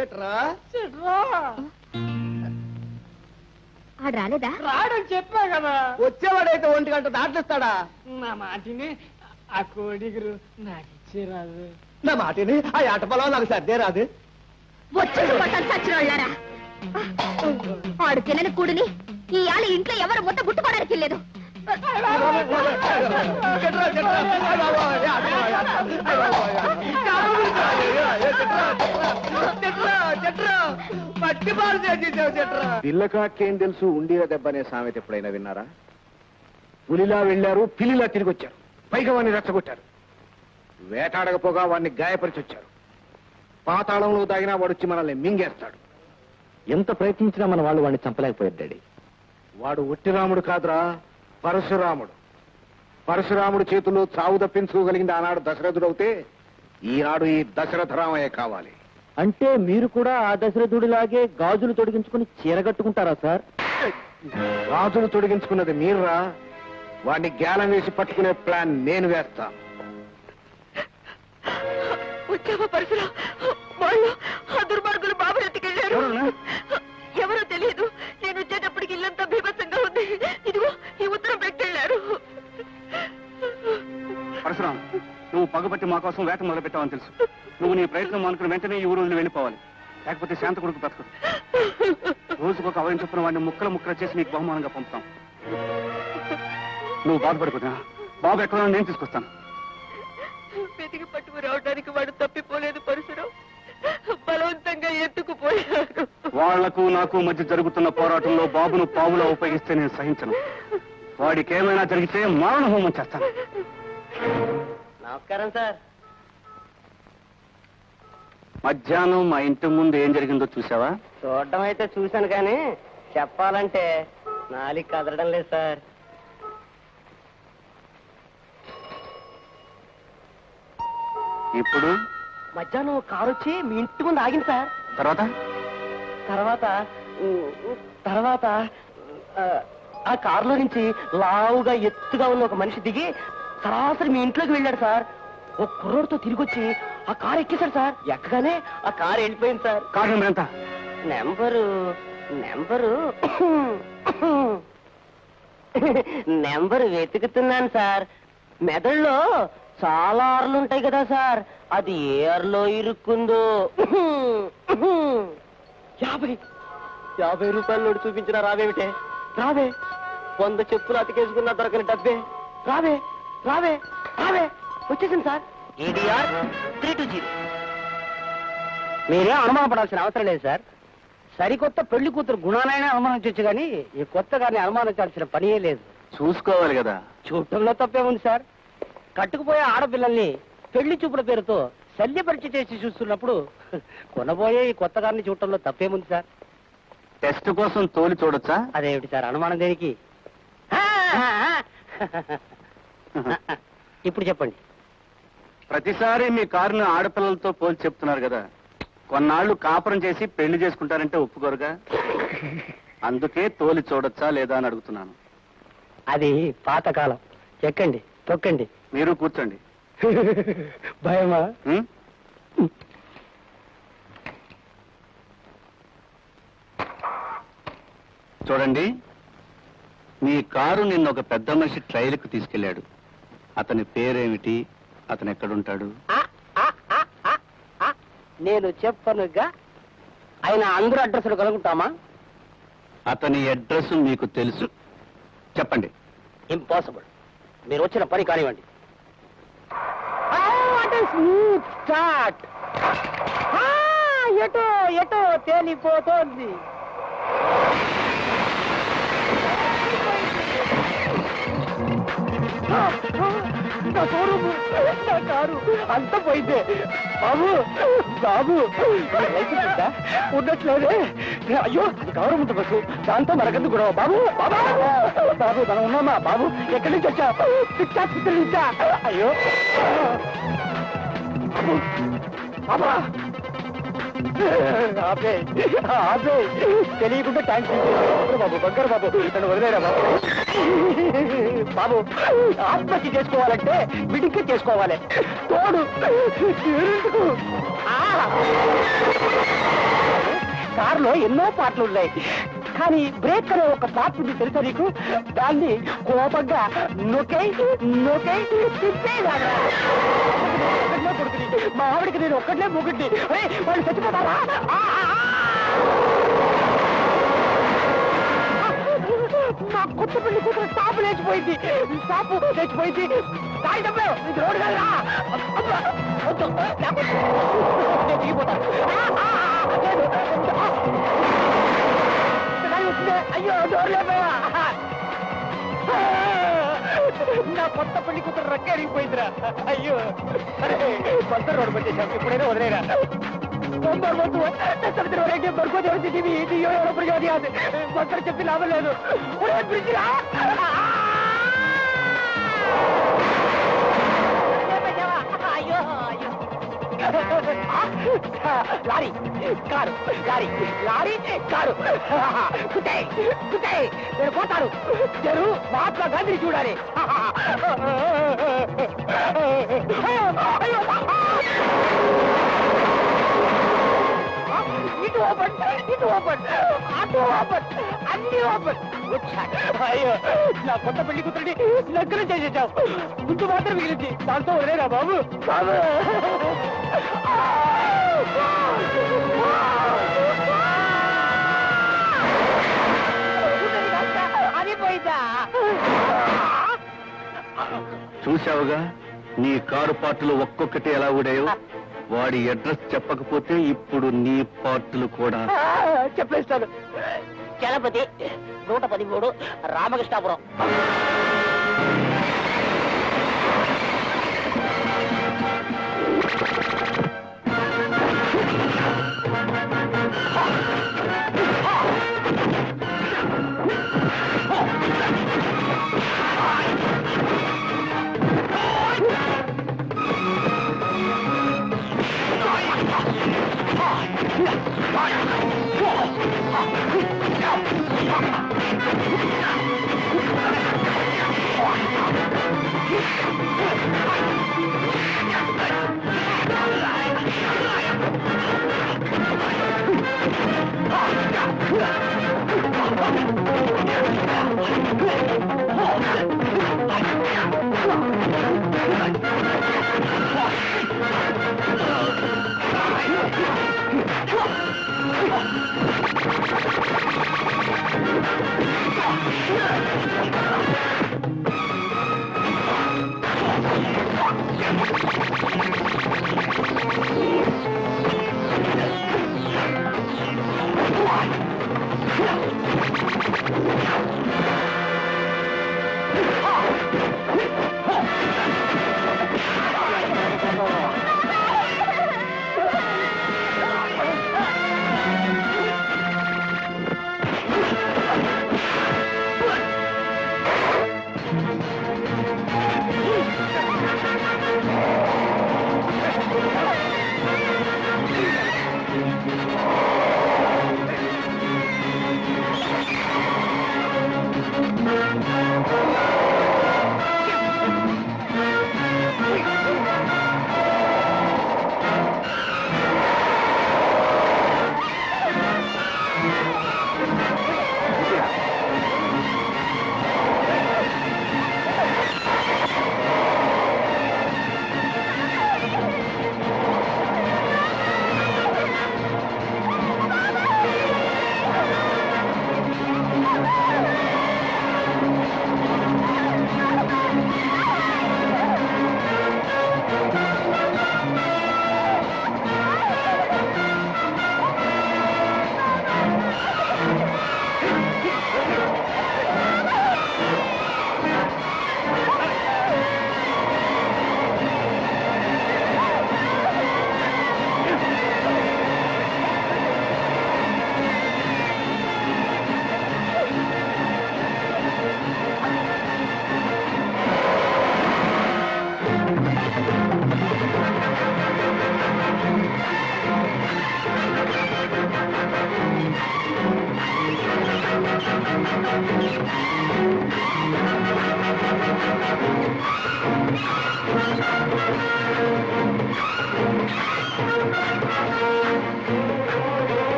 చెట్రా ఆడు రాలేదా? రాడని చెప్పా కదా. వచ్చేవాడైతే 1 గంట దాటిస్తాడా? నా మాటిని ఆ కోడిగురు నాకు ఇచ్చేరాదు. నా మాటిని ఆ ఆట పొలం నాకు సర్దే రాదు. వచ్చేసి పట్టాలి చచ్చిన వాళ్ళారా. ఆడు తినని కూడిని ఈ ఆళ్ళ ఇంట్లో ఎవరు ముద్ద గుట్టుకోవడానికి లేదు. పిల్లకాకేం తెలుసు ఉండీల దెబ్బ అనే సామెత ఎప్పుడైనా విన్నారా? పులిలా వెళ్లారు, పిల్లిలా తిరిగి వచ్చారు. పైగా వాడిని రెచ్చగొట్టారు. వేటాడకపోగా వాడిని గాయపరిచి వచ్చారు. పాతాళంలో దాగినా వాడొచ్చి మనల్ని మింగేస్తాడు. ఎంత ప్రయత్నించినా మన వాళ్ళు వాడిని చంపలేకపోయారు డాడీ. వాడు ఒట్టిరాముడు కాదురా, పరశురాముడు. పరశురాముడు చేతుల్లో చావు తప్పించుకోగలిగింది ఆనాడు దశరథుడవుతే ఈనాడు ఈ దశరథరామయ్య కావాలి. అంటే మీరు కూడా ఆ దశరథుడిలాగే గాజులు తొడిగించుకుని చీరగట్టుకుంటారా సార్? రాజును తొడిగించుకున్నది మీరురా. వాడిని గ్యాలం వేసి పట్టుకునే ప్లాన్ నేను వేస్తా. వచ్చావా పరశురా? వాళ్ళు ఆ దుర్మార్గులు బాబు ఎత్తుకెళ్ళారు. ఎవరో తెలియదు. నేను వచ్చేటప్పటికి ఇల్లంతా బీభత్సంగా ఉంది. ఇదిగో ఈ ఉత్తరం పెట్టెళ్ళారు. పరశురాం, నువ్వు పగబట్టి మా కోసం వేట మొదలు పెట్టావని తెలుసు. నువ్వు నీ ప్రయత్నం అనుకుని వెంటనే ఈ ఊరు వెళ్ళిపోవాలి. లేకపోతే శాంత కొడుకు బ్రతకడు. రోజుకొక అవయం చొప్పున వాడిని ముక్కలు ముక్కలు చేసి నీకు బహుమానంగా పంపుతాం. నువ్వు బాధపడిపోతున్నా. బాబు ఎక్కడ నేను తీసుకొస్తాను. వెతికి పట్టుకు రావడానికి వాడు తప్పిపోలేదు పరశురాం. బలవంతంగా ఎత్తుకుపోయారు. వాళ్లకు నాకు మధ్య జరుగుతున్న పోరాటంలో బాబును పావులా ఉపయోగిస్తే నేను సహించను. వాడికి ఏమైనా జరిగితే మారణ హోమం చేస్తాను. నమస్కారం సార్. మధ్యాహ్నం మా ఇంటి ముందు ఏం జరిగిందో చూసావా? చూడడం అయితే చూశాను కానీ చెప్పాలంటే నాలిక కదలడం లేదు సార్. ఇప్పుడు మధ్యాహ్నం కారు వచ్చి మీ ఇంటి ముందు ఆగింది సార్. తర్వాత తర్వాత తర్వాత ఆ కారులో నుంచి లావుగా ఎత్తుగా ఉన్న ఒక మనిషి దిగి సరాసరి మీ ఇంట్లోకి వెళ్ళాడు సార్. ఒక కుర్రోడితో తిరిగి వచ్చి ఆ కారు ఎక్కేశాడు సార్. ఎక్కగానే ఆ కారు వెళ్ళిపోయింది సార్. కారు నెంబర్ ఎంత? నెంబరు వెతుకుతున్నాను సార్. మెదడులో చాలా ఆర్లు ఉంటాయి కదా సార్. అది ఏ ఆర్లో ఇరుక్కుందో. 50 రూపాయల నోటు చూపించినా రావేమిటే? రావే. 100 చెప్పులు అతికేసుకున్నా దొరకని డబ్బే. రావే రావే రావే. వచ్చేసింది సార్. ADR 320. మీరేం అనుమానపడాల్సిన అవసరం లేదు సార్. సరికొత్త పెళ్లి కూతురు గుణానైనా అనుమానించవచ్చు కానీ ఈ కొత్త గారిని అనుమానించాల్సిన పనియే లేదు. చూసుకోవాలి కదా. చూడటంలో తప్పేముంది సార్. కట్టుకుపోయే ఆడపిల్లల్ని పెళ్లి చూపుల పేరుతో శల్యపరీక్ష చేసి చూస్తున్నప్పుడు కొనబోయే ఈ కొత్త గారిని చూడటంలో తప్పేముంది సార్. టెస్ట్ కోసం తోలి చూడొచ్చా? అదేమిటి సార్ అనుమానం దేనికి? ఇప్పుడు చెప్పండి. ప్రతిసారి మీ కారును ఆడపిల్లలతో పోల్చి చెప్తున్నారు కదా. కొన్నాళ్లు కాపురం చేసి పెళ్లి చేసుకుంటారంటే ఒప్పుకోరుగా. అందుకే తోలి చూడొచ్చా లేదా అని అడుగుతున్నాను. అది పాతకాలం. ఎక్కండి, తొక్కండి. మీరు కూర్చోండి. భయమా? చూడండి, మీ కారు నిన్న ఒక పెద్ద మనిషి ట్రైల్కి తీసుకెళ్లాడు. అతని పేరేమిటి? అతను ఎక్కడుంటాడు? నేను చెప్పనుగా. ఆయన అందరూ అడ్రస్లు కనుక్కుంటామా? అతని అడ్రస్ మీకు తెలుసు. చెప్పండి. ఇంపాసిబుల్. మీరు వచ్చిన పని కానివ్వండి. Smooth start. ఎటో ఎటో తేలిపోతోంది. నా షోరూము, నా కారు అంతా పోయిందే. బాబు బాబు లైసెన్స్ ఉన్నట్లేదే. అయ్యో, అది గవర్నమెంట్ బస్సు. దాంతో మనకెందుకు గొడవ? బాబు బాబా బాబు మనం ఉన్నామా? బాబు ఎక్కడి నుంచి వచ్చా? నుంచా? అయ్యో బాబు బాబా ఆపే ఆపే తెలియకుండా ట్యాంక్ బాబు బంగారు బాబు నన్ను వదిలేరా బాబు బాబు ఆత్మహత్య చేసుకోవాలంటే విడిగా చేసుకోవాలి తోడు తీరేందుకు? కారులో ఎన్నో పాటలు ఉన్నాయి కానీ బ్రేక్ అనే ఒక పార్ట్ ఉంది తెలుసా నీకు? దాన్ని కోపంగా నొకై నొకై తిప్పేదారా కొడుకుని మా ఆవిడికి నేను ఒక్కట్లే మొగుడిని వాళ్ళు చచ్చిపోతారా? నా కొత్త పెళ్లి కూతురు టాపు లేచిపోయింది టాపు లేచిపోయింది దాని డబ్బు ఇది రోడ్డు కదరా వద్దు నేను దిగిపోతాను అయ్యో డోర్ లేపోయా నా కొత్త పెళ్లి కూతురు రక్కేరిగిపోయిందిరా అయ్యో అరే కొత్త రోడ్డు పట్టేశాం ఇప్పుడైనా వదిలేరా नंबर वो तो है सब दिन और एक दिन बरको दे दी थी ये और ऊपर जा दिया बंदर चप्पी लाभ ले लो और एक ब्रिज ला आयो आयो लारी कारू लारी लारी कारू कुटे कुटे तेरे को तारू जरू बाप का गंदी चूड़ा रे ఇటు ఓపెన్ అటు ఓపెన్ అన్ని ఓపెన్ వచ్చాడు అయ్యో నా కొత్త పెళ్లి కూతురిని నగ్గరం చేసేసావు ముందు మాత్రం మిగిలింది దాంతో వదిలేరా బాబు బాబు అది పోయిందా చూసావుగా నీ కారు పార్టులు ఒక్కొక్కటి ఎలా ఊడాయో వాడి అడ్రస్ చెప్పకపోతే ఇప్పుడు నీ పార్టులు కూడా చెప్పేస్తాను చలపతి 113 రామకృష్ణాపురం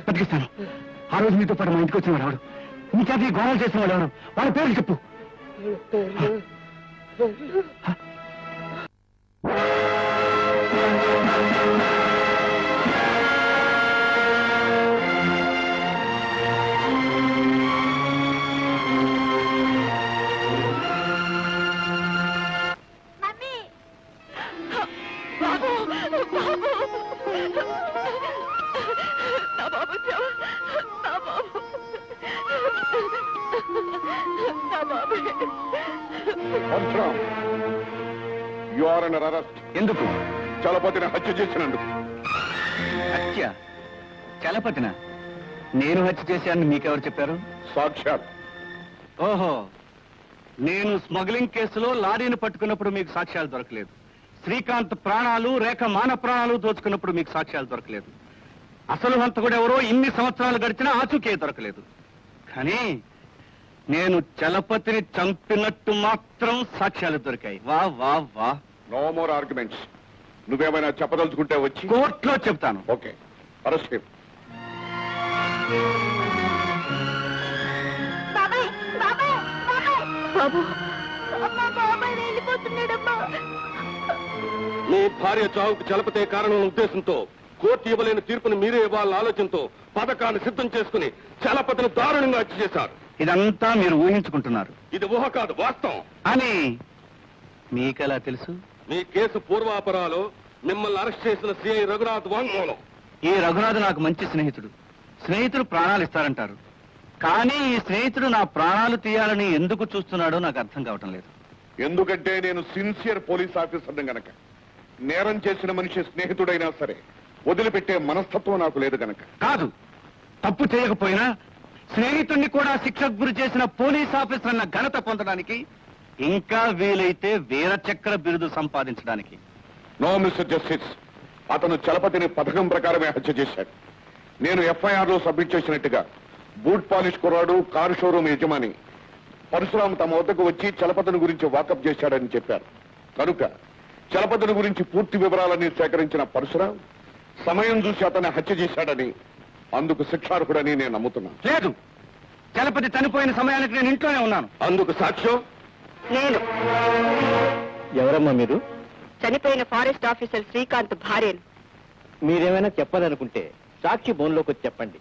బతికిస్తాను. ఆ రోజు మీతో పాటు మా ఇంటికి వచ్చిన వాడు ఎవడు? మీ చేత ఈ గోడలు చేసిన వాడు ఎవరు? వాళ్ళ పేర్లు చెప్పు. బాబు నా బాబు వచ్చావా? నా బాబు నా బాబే. You are under arrest. ఎందుకు? చలపతిని హత్య చేసినందుకు. హత్య? చలపతిన? నేను హత్య చేశానని మీకెవరు చెప్పారు? సాక్షాత్. ఓహో, నేను స్మగ్లింగ్ కేసులో లారీని పట్టుకున్నప్పుడు మీకు సాక్ష్యాలు దొరకలేదు. శ్రీకాంత్ ప్రాణాలు, రేఖ మాన ప్రాణాలు దోచుకున్నప్పుడు మీకు సాక్ష్యాలు దొరకలేదు. అసలు హంతకుడు ఎవరో ఇన్ని సంవత్సరాలు గడిచినా ఆచూకే దొరకలేదు. కానీ నేను చలపతిని చంపినట్టు మాత్రం సాక్ష్యాలు దొరికాయి. వా వా వా. No more arguments. నువ్వేమైనా చెప్పదలుచుకుంటే వచ్చి కోర్టులో చెప్తాను. Okay, arrest him. బాబాయ్ బాబాయ్ బాబాయ్ బాబు అమ్మా, బాబాయ్ వెళ్ళిపోతున్నాడమ్మా. మీ భార్య చావుకు చలపతే కారణం ఉద్దేశంతో కోర్టు ఇవ్వలేని తీర్పును మీరే ఇవ్వాలన్న ఆలోచనతో పథకాన్ని సిద్ధం చేసుకుని చలపతిని దారుణంగా హత్య చేశారు. ఇదంతా మీరు ఊహించుకుంటున్నారు. ఇది ఊహ కాదు, వాస్తవం. అని మీకెలా తెలుసు? మీ కేసు పూర్వాపరాలు మిమ్మల్ని అరెస్ట్ చేసిన సిఐ రఘునాథ్ వాంగ్మూలం. ఈ రఘునాథ్ నాకు మంచి స్నేహితుడు. స్నేహితుడు ప్రాణాలు ఇస్తారంటారు. కానీ ఈ స్నేహితుడు నా ప్రాణాలు తీయాలని ఎందుకు చూస్తున్నాడో నాకు అర్థం కావటం లేదు. ఎందుకంటే నేను సిన్సియర్ పోలీస్ ఆఫీసర్ని గనక. నేరం చేసిన మనిషి స్నేహితుడైనా సరే వదిలిపెట్టే మనస్తత్వం నాకు లేదు గనక. కాదు, తప్పు చేయకపోయినా స్నేహితుడిని కూడా శిక్షకు గురి చేసిన పోలీస్ ఆఫీసర్ అన్న ఘనత పొందడానికి, ఇంకా వీలైతే వీరచక్ర బిరుదు సంపాదించడానికి. నో మిస్టర్ జస్టిస్, అతను చలపతిని పథకం ప్రకారమే హత్య చేశాడు. నేను ఎఫ్ఐఆర్ లో సబ్మిట్ చేసినట్టుగా బూట్ పాలిష్ కుర్రాడు, కారు షోరూమ్ యజమాని పరశురామ్ తమ వద్దకు వచ్చి చలపతిని గురించి వాకప్ చేశాడని చెప్పారు. కనుక చలపతిని గురించి పూర్తి వివరాలన్నీ సేకరించిన పరశురామ్ సమయం చూసి అతన్ని హత్య చేశాడని, అందుకు శిక్షార్హుడని నేను నమ్ముతున్నాను. లేదు, చలపతి చనిపోయిన సమయానికి నేను ఇంట్లోనే ఉన్నాను. అందుకు సాక్ష్యం నేను ఎవరమ్మా మీరు? చనిపోయిన ఫారెస్ట్ ఆఫీసర్ శ్రీకాంత్ భార్యను. మీరేమైనా చెప్పాలనుకుంటే సాక్షి బోన్లోకి వచ్చి చెప్పండి.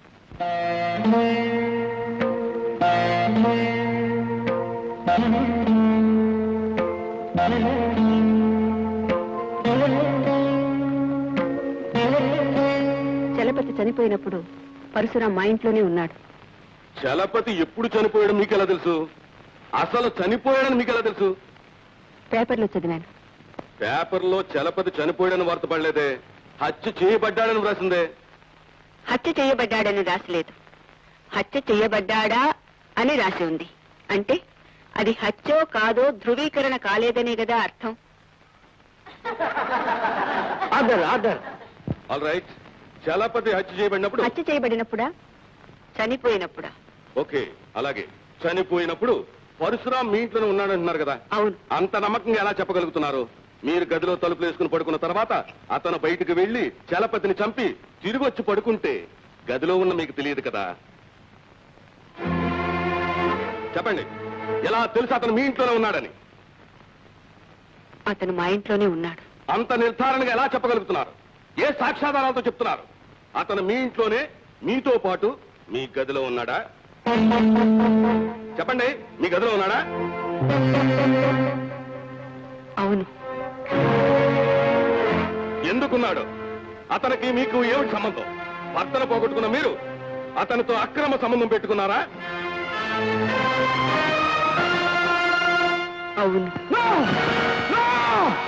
చలపతి చనిపోయినప్పుడు పరశురాం మా ఇంట్లోనే ఉన్నాడు. చలపతి ఎప్పుడు చనిపోయాడు మీకెలా తెలుసు? అసలు చనిపోయాడని మీకెలా తెలుసు? పేపర్లో చదివాను. పేపర్లో చలపతి చనిపోయాడని వార్త పడలేదే, హత్య చేయబడ్డాడని వ్రాసిందే. హత్య చేయబడ్డాడని రాసలేదు, హత్య చేయబడ్డాడా అని రాసి ఉంది. అంటే అది హత్యో కాదో ధృవీకరణ కాలేదనే కదా అర్థం. Order order. All right, Chalapathi హత్య చేయబడినప్పుడు. హత్య చేయబడినప్పుడా, చనిపోయినప్పుడా? ఓకే, అలాగే చనిపోయినప్పుడు పరశురాం మీ ఇంట్లోనే ఉన్నాడంటున్నారు కదా. అవును. అంత నమ్మకంగా ఎలా చెప్పగలుగుతున్నారు? మీరు గదిలో తలుపులు వేసుకుని పడుకున్న తర్వాత అతను బయటకు వెళ్లి చలపతిని చంపి తిరిగి వచ్చి పడుకుంటే గదిలో ఉన్న మీకు తెలియదు కదా. చెప్పండి, ఎలా తెలుసు అతను మీ ఇంట్లోనే ఉన్నాడని? అతను మా ఇంట్లోనే ఉన్నాడు. అంత నిర్ధారణగా ఎలా చెప్పగలుగుతున్నారు? ఏ సాక్ష్యాధారాలతో చెప్తున్నారు? అతను మీ ఇంట్లోనే మీతో పాటు మీ గదిలో ఉన్నాడా? చెప్పండి, మీ గదిలో ఉన్నాడా? అవును. ఎందుకున్నాడు? అతనికి మీకు ఏమిటి సంబంధం? భర్తను పోగొట్టుకున్న మీరు అతనితో అక్రమ సంబంధం పెట్టుకున్నారా? అవును.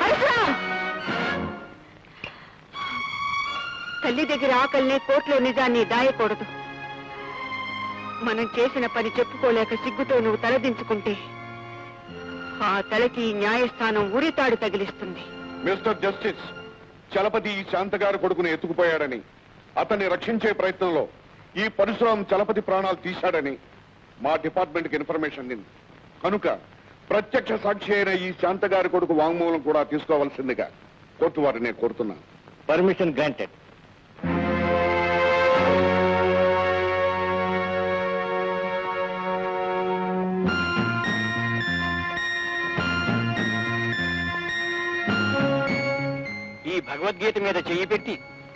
పరశురాం! తల్లి దగ్గర ఆకలిని కోర్టులో నిజాన్ని దాయకూడదు. మనం చేసిన పని చెప్పుకోలేక సిగ్గుతో నువ్వు తలదించుకుంటే ఆ తలకి న్యాయస్థానం ఉరితాడు తగిలిస్తుంది. మిస్టర్ జస్టిస్, చలపతి ఈ శాంతగారి కొడుకును ఎత్తుకుపోయాడని, అతన్ని రక్షించే ప్రయత్నంలో ఈ పరశురాం చలపతి ప్రాణాలు తీశాడని మా డిపార్ట్మెంట్ కి ఇన్ఫర్మేషన్ అందింది. కనుక ప్రత్యక్ష సాక్షి అయిన ఈ శాంతగారి కొడుకు వాంగ్మూలం కూడా తీసుకోవాల్సిందిగా కోర్టు వారిని కోరుతున్నాను. Permission granted. ఈ భగవద్గీత మీద చెయ్యి పెట్టి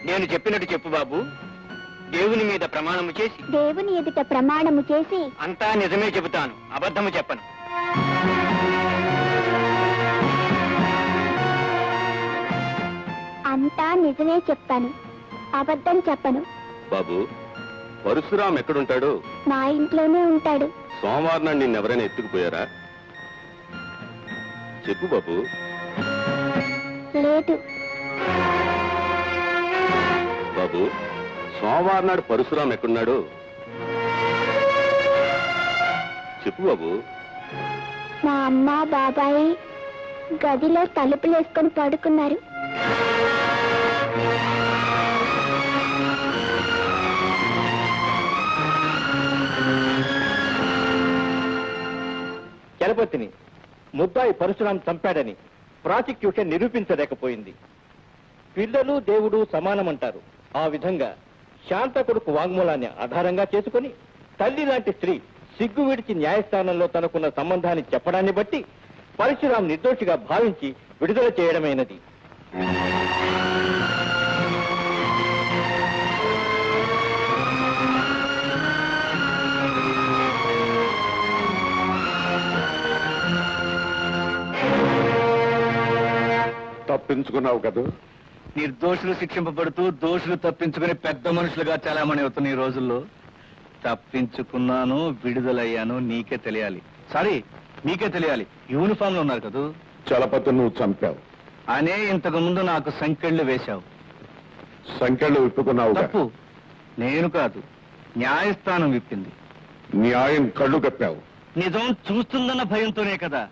నేను చెప్పినట్టు చెప్పు బాబు. దేవుని మీద ప్రమాణము చేసి, దేవుని ఎదుట ప్రమాణము చేసి అంతా నిజమే చెబుతాను, అబద్ధము చెప్పను. అంతా నిజమే చెప్తాను, అబద్ధం చెప్పను. బాబు, పరశురాం ఎక్కడుంటాడు? మా ఇంట్లోనే ఉంటాడు. సోమవారం నాడు నిన్నెవరైనా ఎత్తుకుపోయారా? చెప్పు బాబు. లేదు. బాబు, సోమవారం నాడు పరశురాం ఎక్కడున్నాడు? చెప్పు బాబు. మా అమ్మ బాబాయి గదిలో తలుపులేసుకొని పడుకున్నారు. చలపతిని ముద్దాయి పరశురాం చంపాడని ప్రాసిక్యూషన్ నిరూపించలేకపోయింది. పిల్లలు దేవుడు సమానమంటారు. ఆ విధంగా శాంత కొడుకు వాంగ్మూలాన్ని ఆధారంగా చేసుకుని తల్లి లాంటి స్త్రీ సిగ్గు విడిచి న్యాయస్థానంలో తనకున్న సంబంధాన్ని చెప్పడాన్ని బట్టి పరశురాం నిర్దోషిగా భావించి విడుదల చేయడమైనది. తప్పించుకున్నావు కదా? నిర్దోషులు శిక్షింపబడుతూ దోషులు తప్పించుకుని పెద్ద మనుషులుగా చాలామణి అవుతున్న ఈ రోజుల్లో తప్పించుకున్నాను, విడుదలయ్యాను నీకే తెలియాలి. సారీ, నీకే తెలియాలి. యూనిఫామ్ లో ఉన్నారు కదూ. చలపతి నువ్వు చంపావు అనే ఇంతకు ముందు నాకు సంకెళ్ళు వేశావు. సంఖ్యలు విప్పుకున్నావు. తప్పు నేను కాదు, న్యాయస్థానం విప్పింది. న్యాయం కళ్ళు కప్పావు. నిజం చూస్తుందన్న భయంతోనే కదా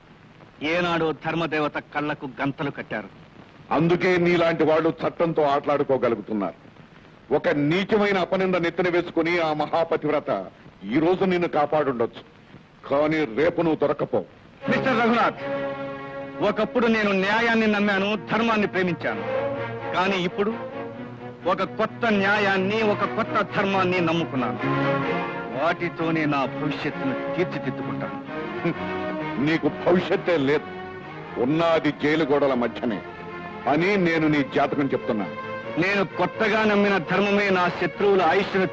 ఏనాడు ధర్మదేవత కళ్లకు గంతలు కట్టారు. అందుకే నీలాంటి వాళ్ళు చట్టంతో ఆటలాడుకోగలుగుతున్నారు. ఒక నీచమైన అపనింద నెత్తిన వేసుకుని ఆ మహాపతివ్రత ఈ రోజు నిన్ను కాపాడుండొచ్చు, కానీ రేపు నువ్వు దొరకపోవు. మిస్టర్ రఘునాథ్, ఒకప్పుడు నేను న్యాయాన్ని నమ్మాను, ధర్మాన్ని ప్రేమించాను. కానీ ఇప్పుడు ఒక కొత్త న్యాయాన్ని, ఒక కొత్త ధర్మాన్ని నమ్ముకున్నాను. వాటితోనే నా భవిష్యత్తును తీర్చిదిద్దుకుంటాను. నీకు భవిష్యత్తే లేదు, ఉన్నది జైలు గోడల మధ్యనే అని నేను నీ జాతకం చెప్తున్నాను. నేను కొత్తగా నమ్మిన ధర్మమే నా శత్రువుల ఆయుష్ను